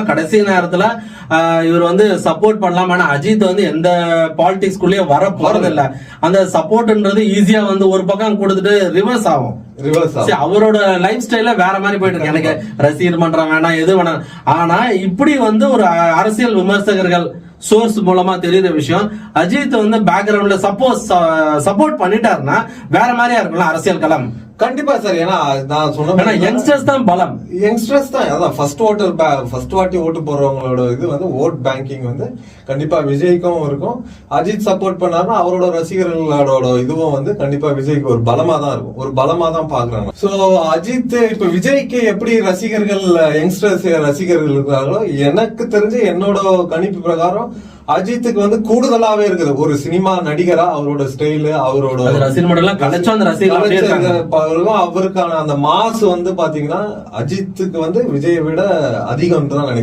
பண்ணலாம். கடைசி நேரத்துல இவர் வந்து சப்போர்ட் பண்ணலாம். ஆனா அஜித் வந்து எந்த பாலிடிக்ஸ்குள்ளேயே வர போறது இல்ல. அந்த சப்போர்ட்ன்றது ஈஸியா வந்து ஒரு பக்கம் கொடுத்துட்டு ரிவர்ஸ் ஆகும். அவரோட லைஃப் ஸ்டைல வேற மாதிரி போயிட்டு இருக்கு. எனக்கு ரசிகர் மன்றம் வேணாம், எது வேணாம். ஆனா இப்படி வந்து ஒரு அரசியல் விமர்சகர்கள் சோர்ஸ் மூலமா தெரியுற விஷயம், அஜித் வந்து பேக்ரவுண்ட்ல சப்போஸ் சப்போர்ட் பண்ணிட்டாருன்னா வேற மாதிரியா இருக்கும்ல அரசியல் களம். கண்டிப்பா சார். ஏன்னா நான் சொன்ன யங்ஸ்டர்ஸ் தான் பலம். யங்ஸ்டர்ஸ் தான் அதான் ஃபர்ஸ்ட் வாட்டி ஓட்டு போடுறவங்களோட இது வந்து ஓட் பேங்கிங் வந்து கண்டிப்பா விஜய்க்கும் இருக்கும். அஜித் சப்போர்ட் பண்ணாருன்னா அவரோட ரசிகர்களோட இதுவும் வந்து கண்டிப்பா விஜய்க்கு ஒரு பலமா தான் இருக்கும், ஒரு பலமா தான் பாக்குறாங்க. சோ அஜித் இப்ப விஜய்க்கு எப்படி ரசிகர்கள் யங்ஸ்டர்ஸ் ரசிகர்கள் இருக்காங்களோ, எனக்கு தெரிஞ்சு என்னோட கணிப்பு பிரகாரம் அஜித்துக்கு வந்து கூடுதலாவே இருக்குது. ஒரு சினிமா நடிகரா அவரோட ஸ்டைலு, அவரோட அவருக்கான அந்த மாசு வந்து பாத்தீங்கன்னா அஜித்துக்கு வந்து விஜயை விட அதிகம் தான் நினைக்கிறேன்.